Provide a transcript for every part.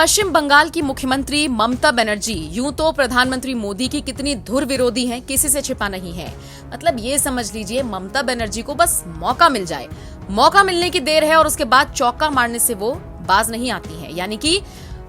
पश्चिम बंगाल की मुख्यमंत्री ममता बनर्जी यूं तो प्रधानमंत्री मोदी की कितनी धुर विरोधी हैं, किसी से छिपा नहीं है। मतलब ये समझ लीजिए ममता बनर्जी को बस मौका मिल जाए, मौका मिलने की देर है और उसके बाद चौका मारने से वो बाज नहीं आती है। यानी कि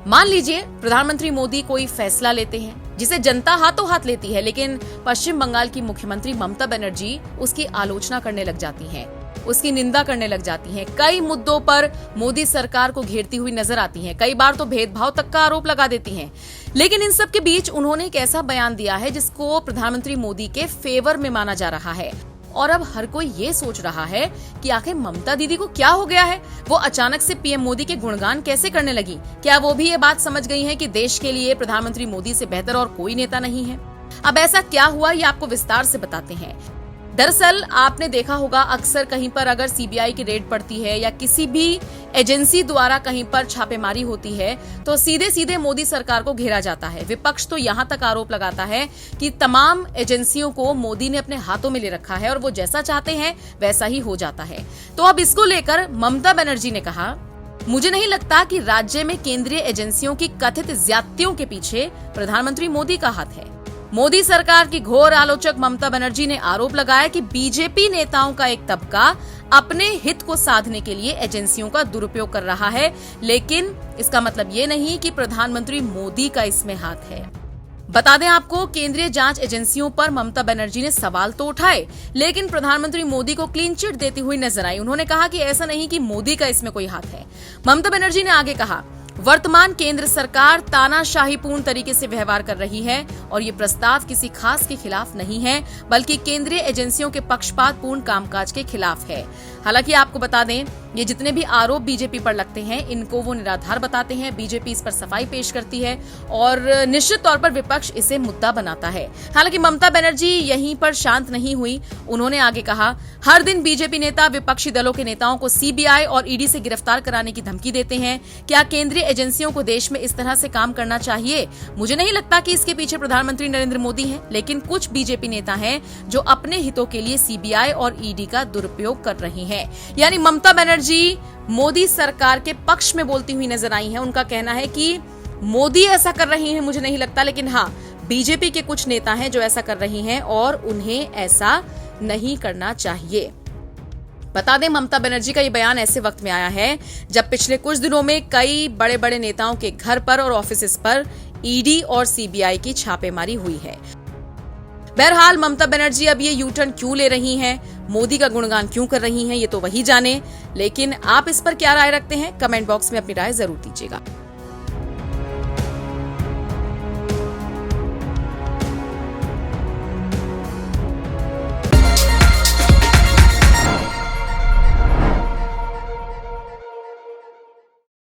मान लीजिए प्रधानमंत्री मोदी कोई फैसला लेते हैं जिसे जनता हाथों हाथ लेती है, लेकिन पश्चिम बंगाल की मुख्यमंत्री ममता बनर्जी उसकी आलोचना करने लग जाती हैं, उसकी निंदा करने लग जाती हैं। कई मुद्दों पर मोदी सरकार को घेरती हुई नजर आती हैं, कई बार तो भेदभाव तक का आरोप लगा देती हैं। लेकिन इन सब के बीच उन्होंने एक ऐसा बयान दिया है जिसको प्रधानमंत्री मोदी के फेवर में माना जा रहा है। और अब हर कोई ये सोच रहा है कि आखिर ममता दीदी को क्या हो गया है, वो अचानक से पीएम मोदी के गुणगान कैसे करने लगी। क्या वो भी ये बात समझ गई हैं कि देश के लिए प्रधानमंत्री मोदी से बेहतर और कोई नेता नहीं है। अब ऐसा क्या हुआ ये आपको विस्तार से बताते हैं। दरअसल आपने देखा होगा अक्सर कहीं पर अगर सीबीआई की रेड पड़ती है या किसी भी एजेंसी द्वारा कहीं पर छापेमारी होती है तो सीधे सीधे मोदी सरकार को घेरा जाता है। विपक्ष तो यहाँ तक आरोप लगाता है कि तमाम एजेंसियों को मोदी ने अपने हाथों में ले रखा है और वो जैसा चाहते हैं वैसा ही हो जाता है। तो अब इसको लेकर ममता बनर्जी ने कहा, मुझे नहीं लगता कि राज्य में केंद्रीय एजेंसियों की कथित ज्यादतियों के पीछे प्रधानमंत्री मोदी का हाथ है। मोदी सरकार की घोर आलोचक ममता बनर्जी ने आरोप लगाया कि बीजेपी नेताओं का एक तबका अपने हित को साधने के लिए एजेंसियों का दुरुपयोग कर रहा है, लेकिन इसका मतलब ये नहीं कि प्रधानमंत्री मोदी का इसमें हाथ है। बता दें आपको, केंद्रीय जांच एजेंसियों पर ममता बनर्जी ने सवाल तो उठाए, लेकिन प्रधानमंत्री मोदी को क्लीन चिट देती हुई नजर आई। उन्होंने कहा कि ऐसा नहीं कि मोदी का इसमें कोई हाथ है। ममता बनर्जी ने आगे कहा, वर्तमान केंद्र सरकार तानाशाहीपूर्ण तरीके से व्यवहार कर रही है और ये प्रस्ताव किसी खास के खिलाफ नहीं है, बल्कि केंद्रीय एजेंसियों के पक्षपातपूर्ण कामकाज के खिलाफ है। हालांकि आपको बता दें, ये जितने भी आरोप बीजेपी पर लगते हैं इनको वो निराधार बताते हैं। बीजेपी इस पर सफाई पेश करती है और निश्चित तौर पर विपक्ष इसे मुद्दा बनाता है। हालांकि ममता बनर्जी यहीं पर शांत नहीं हुई। उन्होंने आगे कहा, हर दिन बीजेपी नेता विपक्षी दलों के नेताओं को सीबीआई और ईडी से गिरफ्तार कराने की धमकी देते हैं। क्या केंद्रीय एजेंसियों को देश में इस तरह से काम करना चाहिए? मुझे नहीं लगता कि इसके पीछे प्रधानमंत्री नरेंद्र मोदी हैं, लेकिन कुछ बीजेपी नेता हैं जो अपने हितों के लिए सीबीआई और ईडी का दुरुपयोग कर रही हैं। यानी ममता बनर्जी मोदी सरकार के पक्ष में बोलती हुई नजर आई हैं। उनका कहना है कि मोदी ऐसा कर रही हैं मुझे नहीं लगता, लेकिन हाँ, बीजेपी के कुछ नेता हैं जो ऐसा कर रही हैं और उन्हें ऐसा नहीं करना चाहिए। बता दें, ममता बनर्जी का ये बयान ऐसे वक्त में आया है जब पिछले कुछ दिनों में कई बड़े बड़े नेताओं के घर पर और ऑफिस पर ईडी और सीबीआई की छापेमारी हुई है। बहरहाल ममता बनर्जी अब ये यू टर्न क्यों ले रही हैं, मोदी का गुणगान क्यों कर रही हैं, ये तो वही जाने। लेकिन आप इस पर क्या राय रखते हैं? कमेंट बॉक्स में अपनी राय जरूर दीजिएगा।